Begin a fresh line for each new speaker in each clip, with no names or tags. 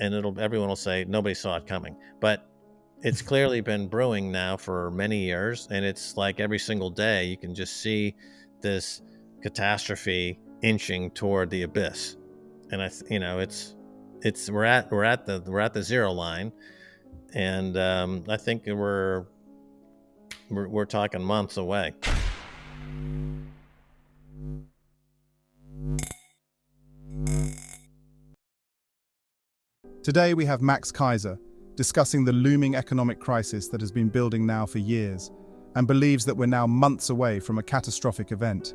and everyone will say nobody saw it coming. But it's clearly been brewing now for many years, and it's like every single day you can just see this catastrophe inching toward the abyss. And we're at the zero line, and I think we're talking months away.
Today we have Max Keiser discussing the looming economic crisis that has been building now for years and believes that we're now months away from a catastrophic event.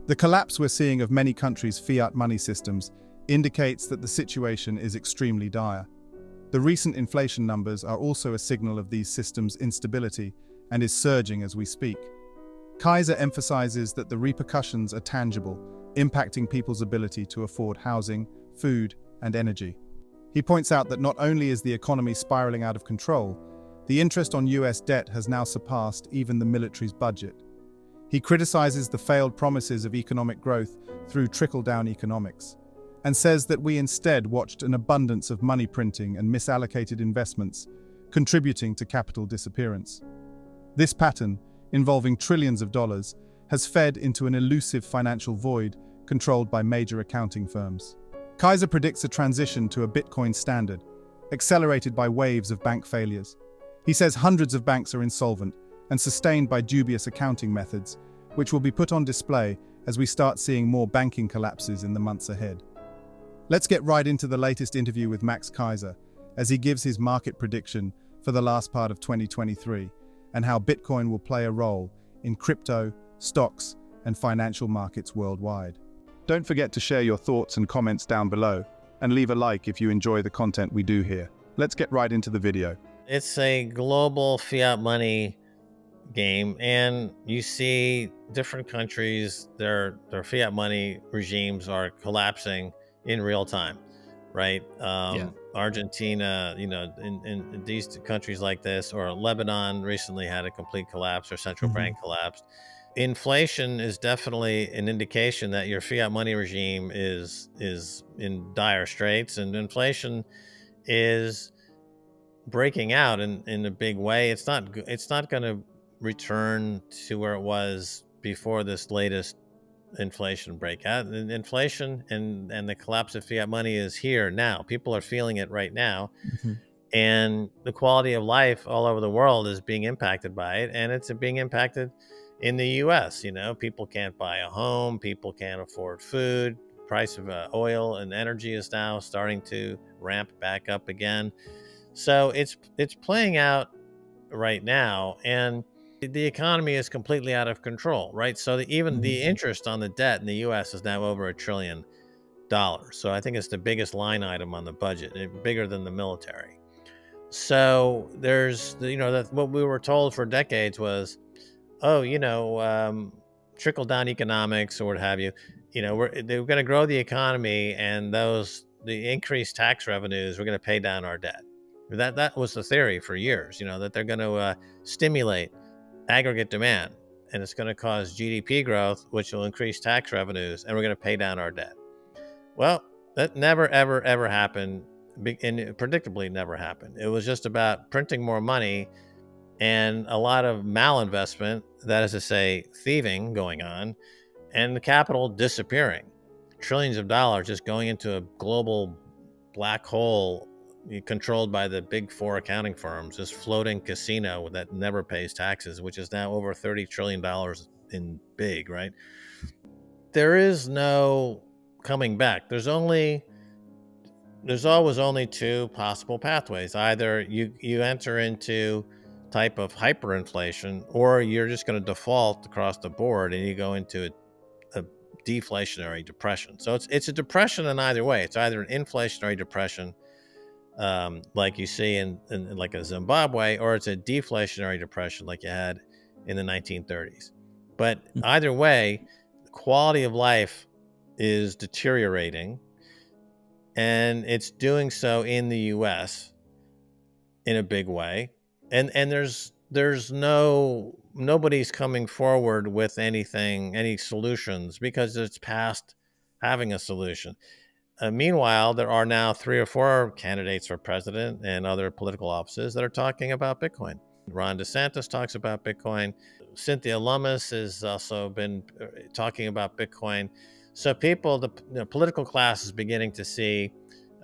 The collapse we're seeing of many countries' fiat money systems indicates that the situation is extremely dire. The recent inflation numbers are also a signal of these systems' instability and is surging as we speak. Keiser emphasizes that the repercussions are tangible, impacting people's ability to afford housing, food, and energy. He points out that not only is the economy spiraling out of control, the interest on US debt has now surpassed even the military's budget. He criticizes the failed promises of economic growth through trickle-down economics, and says that we instead watched an abundance of money printing and misallocated investments, contributing to capital disappearance. This pattern, involving trillions of dollars, has fed into an elusive financial void controlled by major accounting firms. Keiser predicts a transition to a Bitcoin standard, accelerated by waves of bank failures. He says hundreds of banks are insolvent and sustained by dubious accounting methods, which will be put on display as we start seeing more banking collapses in the months ahead. Let's get right into the latest interview with Max Keiser, as he gives his market prediction for the last part of 2023 and how Bitcoin will play a role in crypto, stocks, and financial markets worldwide. Don't forget to share your thoughts and comments down below, and leave a like if you enjoy the content we do here. Let's get right into the video.
It's a global fiat money game, and you see different countries, their fiat money regimes are collapsing in real time, right? Argentina, in these countries like this, or Lebanon recently had a complete collapse, or central bank collapsed. Inflation is definitely an indication that your fiat money regime is in dire straits, and inflation is breaking out in a big way. It's not going to return to where it was before this latest inflation breakout. And inflation and the collapse of fiat money is here now. People are feeling it right now. And the quality of life all over the world is being impacted by it, and it's being impacted in the US. People can't buy a home, people can't afford food. Price of oil and energy is now starting to ramp back up again. So it's playing out right now, and the economy is completely out of control, right? So even the interest on the debt in the US is now over $1 trillion. So I think it's the biggest line item on the budget, bigger than the military. So there's, what we were told for decades was, trickle down economics or what have you. They're going to grow the economy, and the increased tax revenues, we're going to pay down our debt. That was the theory for years, that they're going to stimulate aggregate demand, and it's going to cause GDP growth, which will increase tax revenues, and we're going to pay down our debt. Well, that never, ever, ever happened, and predictably never happened. It was just about printing more money and a lot of malinvestment, that is to say, thieving going on, and the capital disappearing. Trillions of dollars just going into a global black hole controlled by the big four accounting firms, this floating casino that never pays taxes, which is now over $30 trillion in big, right? There is no coming back. There's always only two possible pathways. Either you enter into type of hyperinflation, or you're just going to default across the board and you go into a deflationary depression. So it's a depression in either way. It's either an inflationary depression, like you see in like a Zimbabwe, or it's a deflationary depression like you had in the 1930s. But either way, the quality of life is deteriorating, and it's doing so in the US in a big way. And there's nobody's coming forward with any solutions, because it's past having a solution. Meanwhile, there are now 3 or 4 candidates for president and other political offices that are talking about Bitcoin. Ron DeSantis talks about Bitcoin. Cynthia Lummis has also been talking about Bitcoin. So people, the political class is beginning to see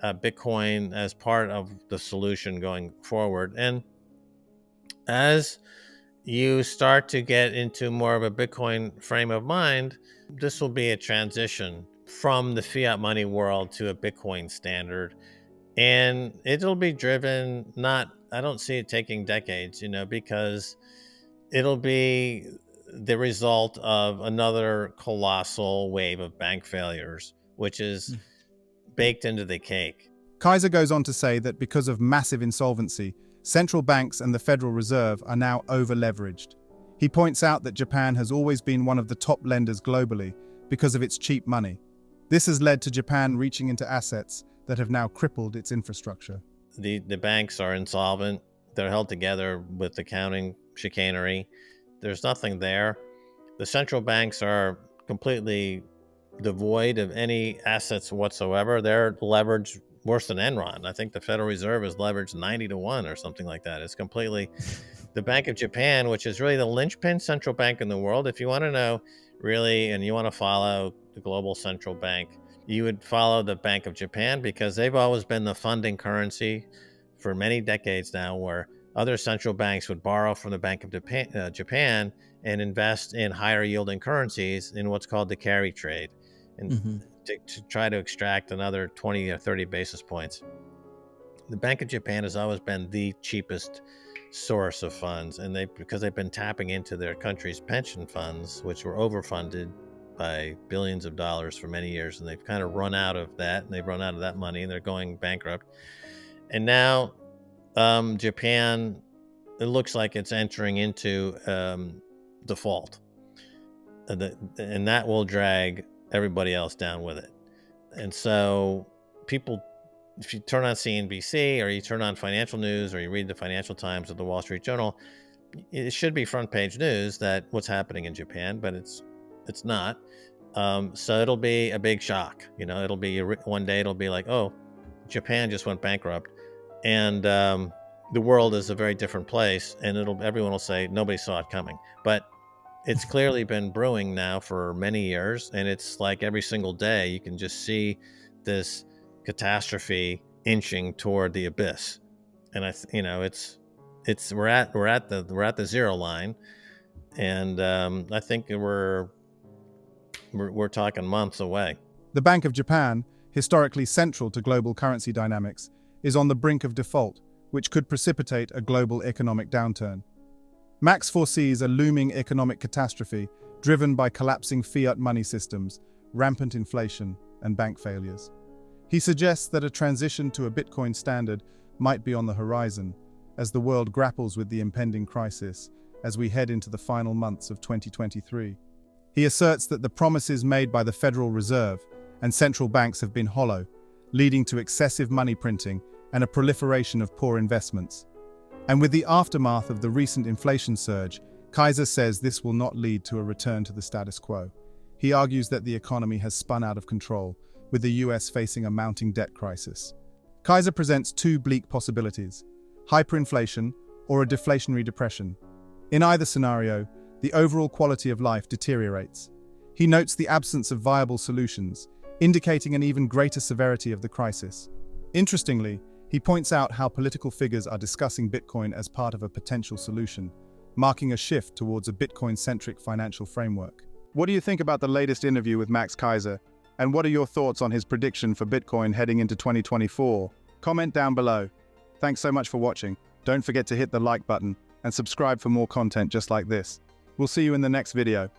Bitcoin as part of the solution going forward. And as you start to get into more of a Bitcoin frame of mind, this will be a transition from the fiat money world to a Bitcoin standard. And it'll be driven, not, I don't see it taking decades, because it'll be the result of another colossal wave of bank failures, which is baked into the cake.
Keiser goes on to say that because of massive insolvency, central banks and the Federal Reserve are now over-leveraged. He points out that Japan has always been one of the top lenders globally because of its cheap money. This has led to Japan reaching into assets that have now crippled its infrastructure.
The banks are insolvent. They're held together with accounting chicanery. There's nothing there. The central banks are completely devoid of any assets whatsoever. They're leveraged worse than Enron. I think the Federal Reserve is leveraged 90-1 or something like that. It's completely the Bank of Japan, which is really the linchpin central bank in the world. If you want to know really, and you want to follow the global central bank, you would follow the Bank of Japan, because they've always been the funding currency for many decades now, where other central banks would borrow from the Bank of Japan and invest in higher yielding currencies in what's called the carry trade, and to try to extract another 20 or 30 basis points. The Bank of Japan has always been the cheapest source of funds, and because they've been tapping into their country's pension funds, which were overfunded by billions of dollars for many years, and they've kind of run out of that, and they've run out of that money, and they're going bankrupt. And now Japan, it looks like it's entering into default, and that will drag everybody else down with it. And so people, if you turn on CNBC or you turn on financial news or you read the Financial Times or the Wall Street Journal, it should be front page news that what's happening in Japan, but it's not. So it'll be a big shock. It'll be one day it'll be like, oh, Japan just went bankrupt, and the world is a very different place, and everyone will say nobody saw it coming. But it's clearly been brewing now for many years, and it's like every single day you can just see this catastrophe inching toward the abyss. And we're at the zero line, and I think we're talking months away.
The Bank of Japan, historically central to global currency dynamics, is on the brink of default, which could precipitate a global economic downturn. Max foresees a looming economic catastrophe driven by collapsing fiat money systems, rampant inflation, and bank failures. He suggests that a transition to a Bitcoin standard might be on the horizon as the world grapples with the impending crisis as we head into the final months of 2023. He asserts that the promises made by the Federal Reserve and central banks have been hollow, leading to excessive money printing and a proliferation of poor investments. And with the aftermath of the recent inflation surge, Keiser says this will not lead to a return to the status quo. He argues that the economy has spun out of control, with the US facing a mounting debt crisis. Keiser presents 2 bleak possibilities: hyperinflation or a deflationary depression. In either scenario, the overall quality of life deteriorates. He notes the absence of viable solutions, indicating an even greater severity of the crisis. Interestingly, he points out how political figures are discussing Bitcoin as part of a potential solution, marking a shift towards a Bitcoin-centric financial framework. What do you think about the latest interview with Max Keiser? And what are your thoughts on his prediction for Bitcoin heading into 2024? Comment down below. Thanks so much for watching. Don't forget to hit the like button and subscribe for more content just like this. We'll see you in the next video.